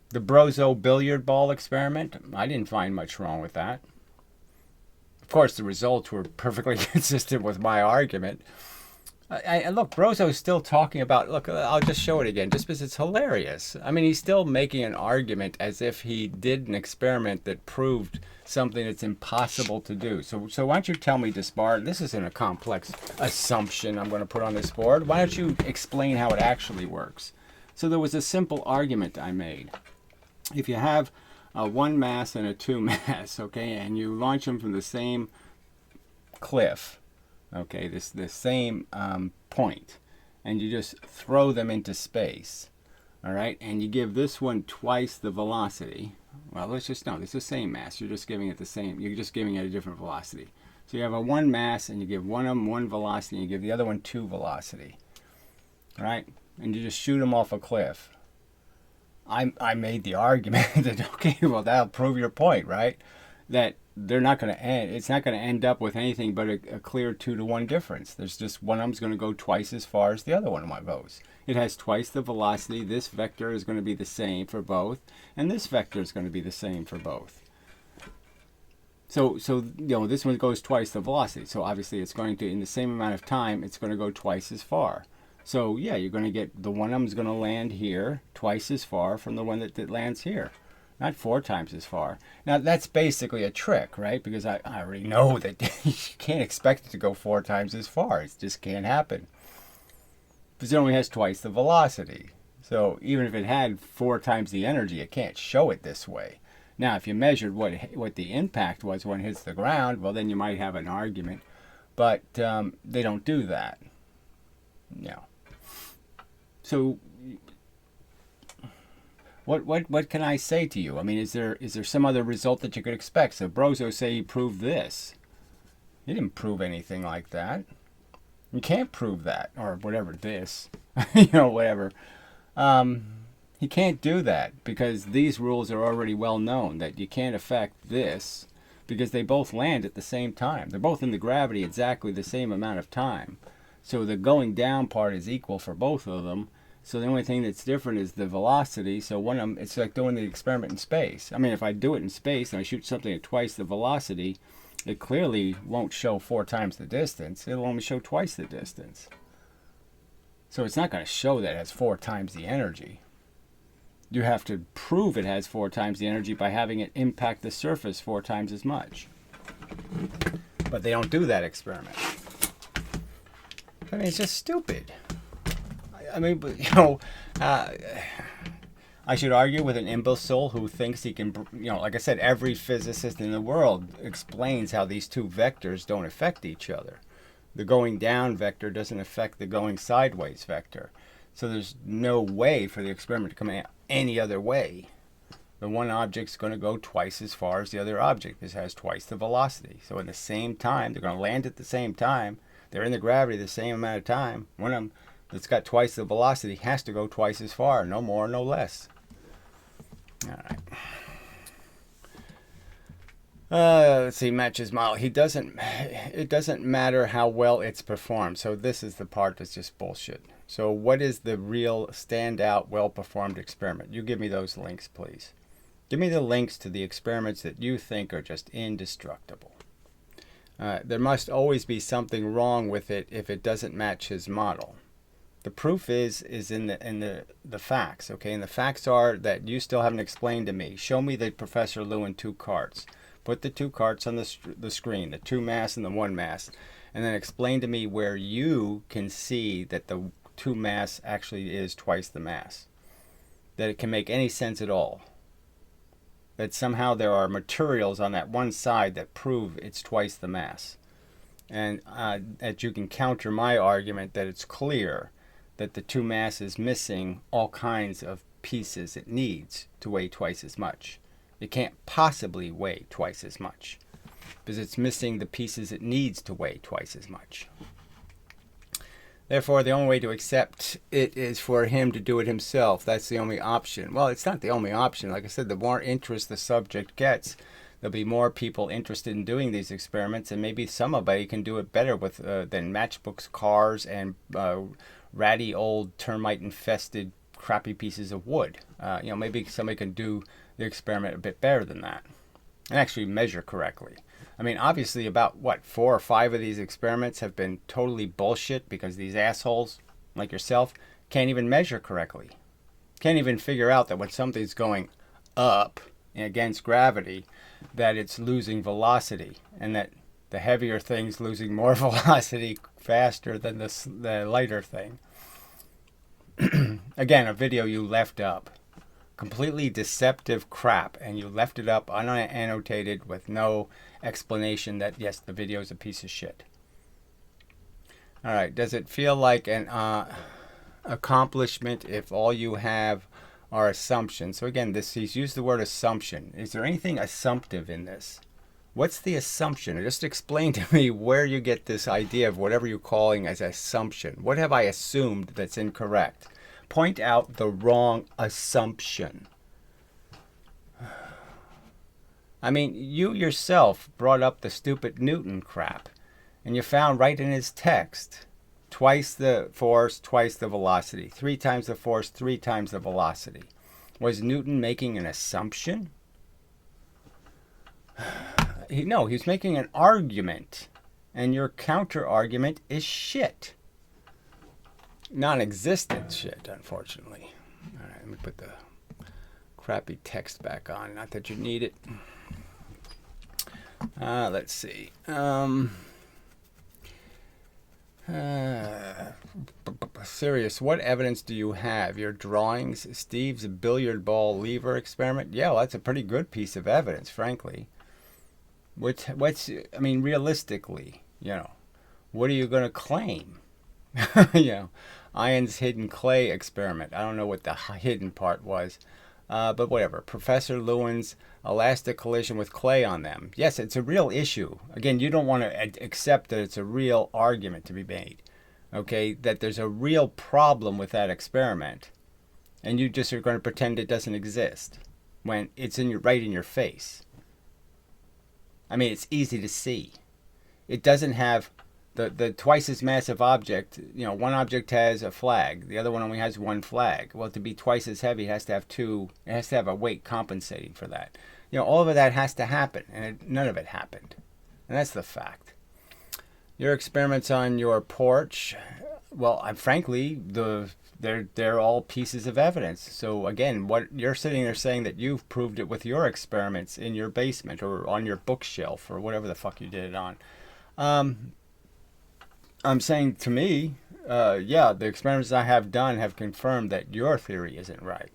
The Brozo billiard ball experiment, I didn't find much wrong with that. Of course, the results were perfectly consistent with my argument. And look, Brozo's still talking about, look, I'll just show it again, just because it's hilarious. I mean, he's still making an argument as if he did an experiment that proved something that's impossible to do. So why don't you tell me, Despard, this isn't a complex assumption I'm going to put on this board. Why don't you explain how it actually works? So there was a simple argument I made. If you have a 1 mass and a 2 mass, okay, and you launch them from the same cliff, okay, this same point, and you just throw them into space, all right, and you give this one twice the velocity. Well, let's just know it's the same mass. You're just giving it a different velocity. So you have a 1 mass, and you give one of them 1 velocity, and you give the other one 2 velocity, all right, and you just shoot them off a cliff. I made the argument that, okay, well, that'll prove your point, right? That they're not going to end. It's not going to end up with anything but a clear 2-to-1 difference. There's just one of them's going to go twice as far as the other one goes. It has twice the velocity. This vector is going to be the same for both, and this vector is going to be the same for both. So this one goes twice the velocity. So obviously, it's going to, in the same amount of time, it's going to go twice as far. So yeah, you're going to get the one of them is going to land here twice as far from the one that lands here. Not 4 times as far. Now, that's basically a trick, right? Because I already know that you can't expect it to go 4 times as far. It just can't happen. Because it only has twice the velocity. So even if it had 4 times the energy, it can't show it this way. Now, if you measured what the impact was when it hits the ground, well, then you might have an argument. But they don't do that. No. So what can I say to you? I mean, is there some other result that you could expect? So Brozo say he proved this. He didn't prove anything like that. You can't prove that, or whatever this, whatever. He can't do that because these rules are already well known that you can't affect this because they both land at the same time. They're both in the gravity exactly the same amount of time. So the going down part is equal for both of them. So the only thing that's different is the velocity. So one of them, it's like doing the experiment in space. I mean, if I do it in space and I shoot something at twice the velocity, it clearly won't show 4 times the distance. It'll only show twice the distance. So it's not going to show that it has 4 times the energy. You have to prove it has 4 times the energy by having it impact the surface 4 times as much. But they don't do that experiment. I mean, it's just stupid. I mean, I should argue with an imbecile who thinks he can, like I said, every physicist in the world explains how these 2 vectors don't affect each other. The going down vector doesn't affect the going sideways vector. So there's no way for the experiment to come out any other way. The one object's going to go twice as far as the other object. This has twice the velocity. So in the same time, they're going to land at the same time. They're in the gravity the same amount of time. One of them that's got twice the velocity has to go twice as far, no more, no less. All right. Let's see, matches model. It doesn't matter how well it's performed. So this is the part that's just bullshit. So what is the real standout, well-performed experiment? You give me those links, please. Give me the links to the experiments that you think are just indestructible. There must always be something wrong with it if it doesn't match his model. The proof is in the facts, okay? And the facts are that you still haven't explained to me. Show me the Professor Lewin 2 cards. Put the two carts on the screen, the 2 mass and the 1 mass, and then explain to me where you can see that the 2 mass actually is twice the mass. That it can make any sense at all. That somehow there are materials on that one side that prove it's twice the mass. And that you can counter my argument that it's clear that the 2 mass is missing all kinds of pieces it needs to weigh twice as much. It can't possibly weigh twice as much because it's missing the pieces it needs to weigh twice as much. Therefore, the only way to accept it is for him to do it himself. That's the only option. Well, it's not the only option. Like I said, the more interest the subject gets, there'll be more people interested in doing these experiments, and maybe somebody can do it better with than matchbooks, cars, and ratty old termite-infested crappy pieces of wood. Maybe somebody can do the experiment a bit better than that and actually measure correctly. I mean, obviously about, 4 or 5 of these experiments have been totally bullshit because these assholes, like yourself, can't even measure correctly. Can't even figure out that when something's going up against gravity, that it's losing velocity, and that the heavier thing's losing more velocity faster than the lighter thing. Again, a video you left up. Completely deceptive crap, and you left it up unannotated with no explanation that, yes, the video is a piece of shit. All right, does it feel like an accomplishment if all you have are assumptions? So again, he's used the word assumption. Is there anything assumptive in this? What's the assumption? Just explain to me where you get this idea of whatever you're calling as assumption. What have I assumed that's incorrect? Point out the wrong assumption. I mean, you yourself brought up the stupid Newton crap, and you found right in his text, twice the force, twice the velocity, 3 times the force, 3 times the velocity. Was Newton making an assumption? No, he's making an argument, and your counter argument is shit. Non-existent shit, unfortunately. All right, let me put the crappy text back on. Not that you need it. Let's see. Serious. What evidence do you have? Your drawings, Steve's billiard ball lever experiment? Yeah, well, that's a pretty good piece of evidence, frankly. I mean, realistically, what are you going to claim? Iron's hidden clay experiment. I don't know what the hidden part was, but whatever. Professor Lewin's elastic collision with clay on them. Yes, it's a real issue. Again, you don't want to accept that it's a real argument to be made. Okay, that there's a real problem with that experiment, and you just are going to pretend it doesn't exist when it's right in your face. I mean, it's easy to see. It doesn't have the twice as massive object. One object has a flag, the other one only has 1 flag. Well, to be twice as heavy, it has to have 2. It has to have a weight compensating for that. All of that has to happen, and none of it happened, and that's the fact. Your experiments on your porch, well, frankly, they're all pieces of evidence. So again, what you're sitting there saying that you've proved it with your experiments in your basement or on your bookshelf or whatever the fuck you did it on. I'm saying to me, the experiments I have done have confirmed that your theory isn't right.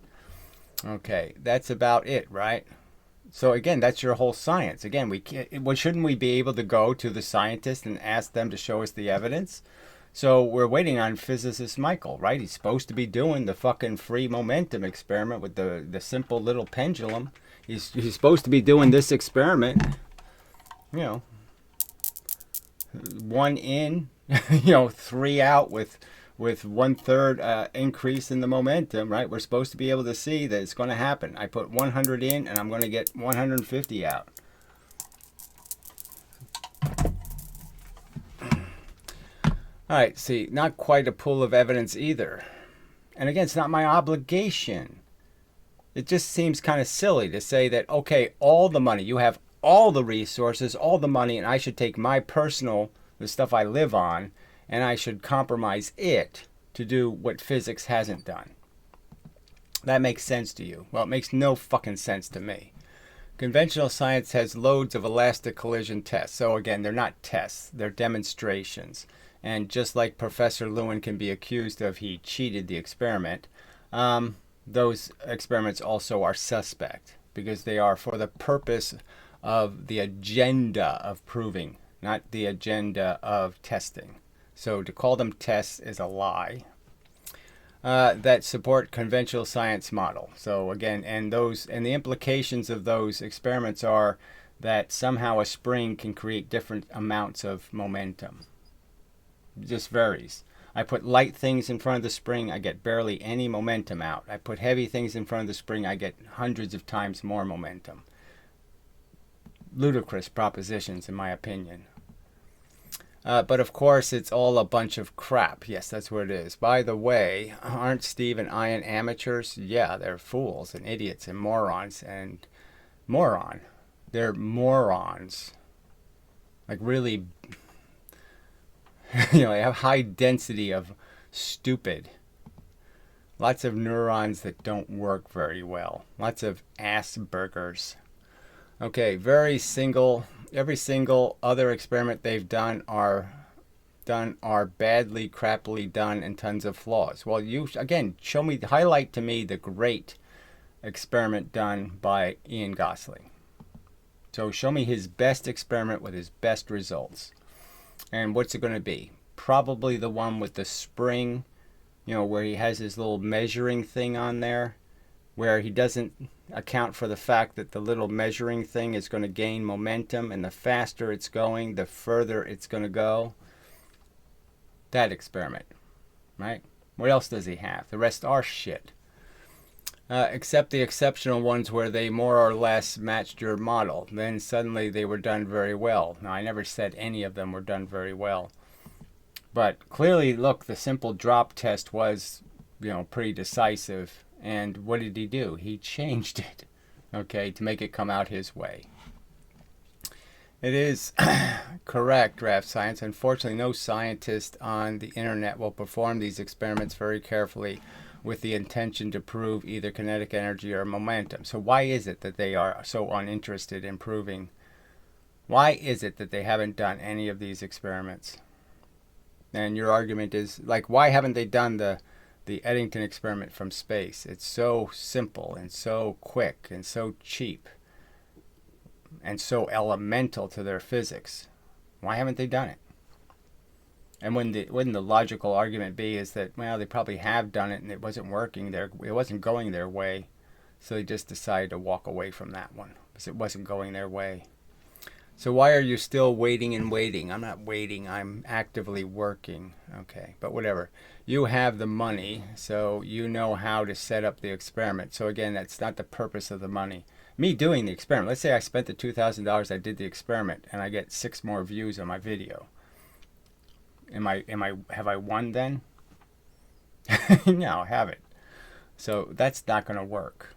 Okay, that's about it, right? So again, that's your whole science. Again, shouldn't we be able to go to the scientists and ask them to show us the evidence? So we're waiting on physicist Michael, right? He's supposed to be doing the fucking free momentum experiment with the simple little pendulum. He's supposed to be doing this experiment, 1 in, 3 out with 1/3 increase in the momentum, right? We're supposed to be able to see that it's going to happen. I put 100 in and I'm going to get 150 out. All right, see, not quite a pool of evidence either. And again, it's not my obligation. It just seems kind of silly to say that, okay, all the money, you have all the resources, all the money, and I should take my personal, the stuff I live on, and I should compromise it to do what physics hasn't done. That makes sense to you. Well, it makes no fucking sense to me. Conventional science has loads of elastic collision tests. So again, they're not tests, they're demonstrations. And just like Professor Lewin can be accused of he cheated the experiment, those experiments also are suspect because they are for the purpose of the agenda of proving, not the agenda of testing. So to call them tests is a lie. That support conventional science model. So again, and the implications of those experiments are that somehow a spring can create different amounts of momentum. It just varies. I put light things in front of the spring, I get barely any momentum out. I put heavy things in front of the spring, I get hundreds of times more momentum. Ludicrous propositions, in my opinion. But of course, it's all a bunch of crap. Yes, that's what it is. By the way, aren't Steve and Ian amateurs? Yeah, they're fools and idiots and morons and moron. They're morons. Like really, they have high density of stupid. Lots of neurons that don't work very well. Lots of Asperger's. Okay, every single other experiment they've done are badly, crappily done and tons of flaws. Well, you again highlight to me the great experiment done by Ian Gosling. So show me his best experiment with his best results. And what's it going to be? Probably the one with the spring, where he has his little measuring thing on there, where he doesn't account for the fact that the little measuring thing is going to gain momentum, and the faster it's going, the further it's going to go. That experiment, right? What else does he have? The rest are shit. Except the exceptional ones where they more or less matched your model. Then suddenly they were done very well. Now, I never said any of them were done very well. But clearly, look, the simple drop test was, pretty decisive. And what did he do? He changed it, okay, to make it come out his way. It is correct, DraftScience. Unfortunately, no scientist on the internet will perform these experiments very carefully with the intention to prove either kinetic energy or momentum. So why is it that they are so uninterested in proving? Why is it that they haven't done any of these experiments? And your argument is, like, why haven't they done the Eddington experiment from space? It's so simple and so quick and so cheap and so elemental to their physics. Why haven't they done it? And wouldn't the logical argument be is that, well, they probably have done it and it wasn't working there, it wasn't going their way, so they just decided to walk away from that one because it wasn't going their way. So why are you still waiting and waiting? I'm not waiting, I'm actively working. Okay, but whatever. You have the money, so you know how to set up the experiment. So again, that's not the purpose of the money. Me doing the experiment, let's say I spent the $2,000, I did the experiment, and I get 6 more views on my video. Have I won then? No, I haven't. So that's not going to work.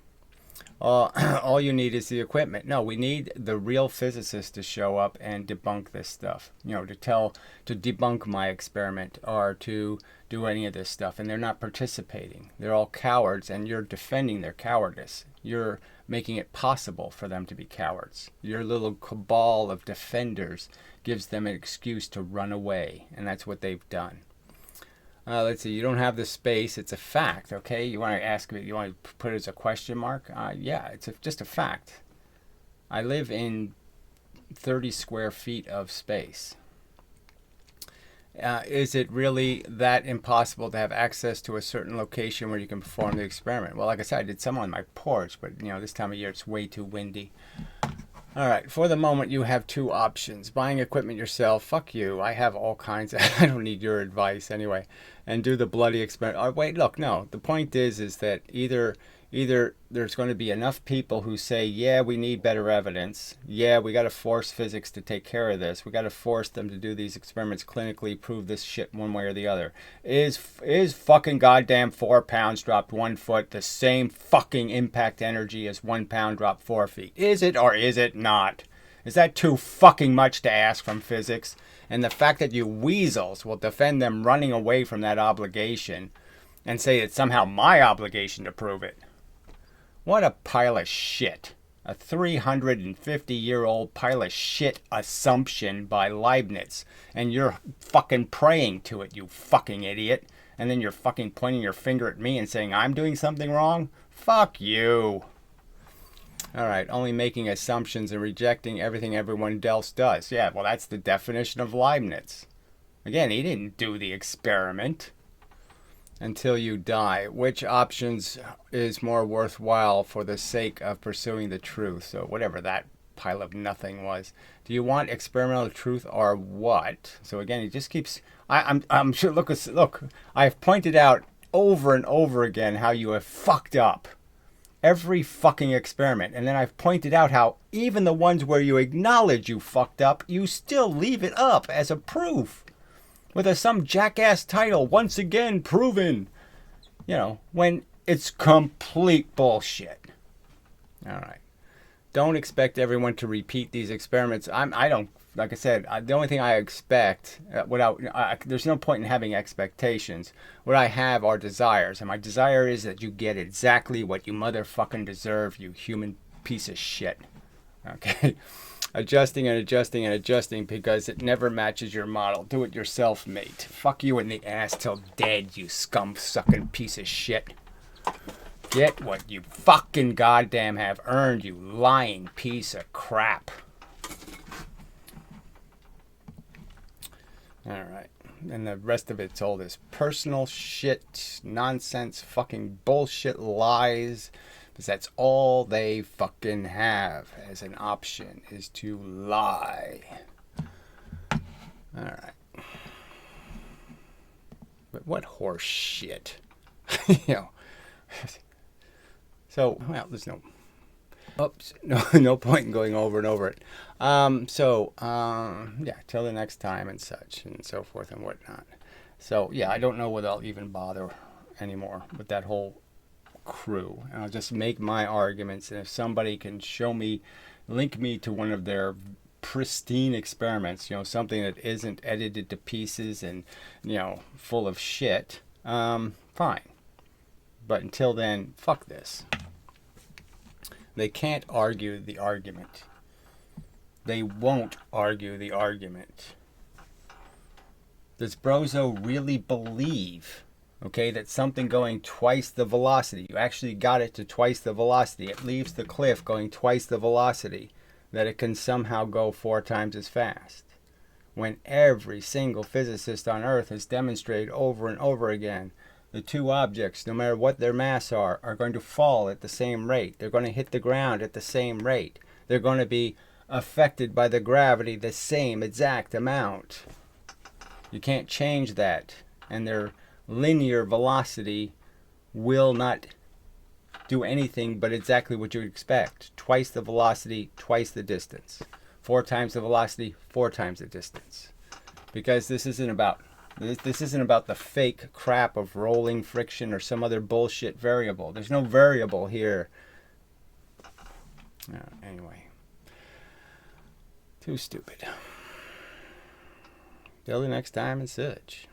All you need is the equipment. No, we need the real physicists to show up and debunk this stuff. To debunk my experiment or to do any of this stuff. And they're not participating. They're all cowards, and you're defending their cowardice. You're making it possible for them to be cowards. Your little cabal of defenders gives them an excuse to run away, and that's what they've done. Let's see, you don't have the space. It's a fact, okay? You want to ask me, you want to put it as a question mark? Yeah, it's just a fact. I live in 30 square feet of space. Is it really that impossible to have access to a certain location where you can perform the experiment? Well, like I said, I did some on my porch, but this time of year it's way too windy. All right, for the moment, you have 2 options. Buying equipment yourself, fuck you. I have all kinds of, I don't need your advice anyway. And do the bloody experiment. Oh, wait, look, no. The point is that either there's going to be enough people who say, yeah, we need better evidence. Yeah, we got to force physics to take care of this. We got to force them to do these experiments clinically, prove this shit one way or the other. Is fucking goddamn 4 pounds dropped 1 foot the same fucking impact energy as 1 pound dropped 4 feet? Is it or is it not? Is that too fucking much to ask from physics? And the fact that you weasels will defend them running away from that obligation and say it's somehow my obligation to prove it. What a pile of shit. A 350-year-old pile of shit assumption by Leibniz. And you're fucking praying to it, you fucking idiot. And then you're fucking pointing your finger at me and saying I'm doing something wrong? Fuck you. Alright, only making assumptions and rejecting everything everyone else does. Yeah, well, that's the definition of Leibniz. Again, he didn't do the experiment. Until you die. Which options is more worthwhile for the sake of pursuing the truth? So whatever that pile of nothing was. Do you want experimental truth or what? So again, he just keeps... I'm sure... Look. I've pointed out over and over again how you have fucked up every fucking experiment. And then I've pointed out how even the ones where you acknowledge you fucked up, you still leave it up as a proof. With some jackass title, once again proven. You know, when it's complete bullshit. Alright. Don't expect everyone to repeat these experiments. I don't, like I said, the only thing I expect, there's no point in having expectations. What I have are desires. And my desire is that you get exactly what you motherfucking deserve, you human piece of shit. Okay? Adjusting and adjusting and adjusting because it never matches your model. Do it yourself, mate. Fuck you in the ass till dead, you scum-sucking piece of shit. Get what you fucking goddamn have earned, you lying piece of crap. Alright. And the rest of it's all this personal shit, nonsense, fucking bullshit lies. Because that's all they fucking have as an option, is to lie. Alright. But what horse shit? You know. So, well, there's no point in going over and over it. Yeah, till the next time and such and so forth and whatnot. So, yeah, I don't know whether I'll even bother anymore with that whole crew, and I'll just make my arguments, and if somebody can show me, link me to one of their pristine experiments, you know, something that isn't edited to pieces and, you know, full of shit, fine. But until then, fuck this. They can't argue the argument. They won't argue the argument. Does Brozo really believe, okay, that something going twice the velocity, you actually got it to twice the velocity, it leaves the cliff going twice the velocity, that it can somehow go 4 times as fast? When every single physicist on Earth has demonstrated over and over again, the two objects, no matter what their mass are going to fall at the same rate. They're going to hit the ground at the same rate. They're going to be affected by the gravity the same exact amount. You can't change that. And their linear velocity will not do anything but exactly what you would expect. Twice the velocity, twice the distance. 4 times the velocity, 4 times the distance. Because this isn't about the fake crap of rolling friction or some other bullshit variable. There's no variable here. Anyway. Too stupid. Till the next time and such.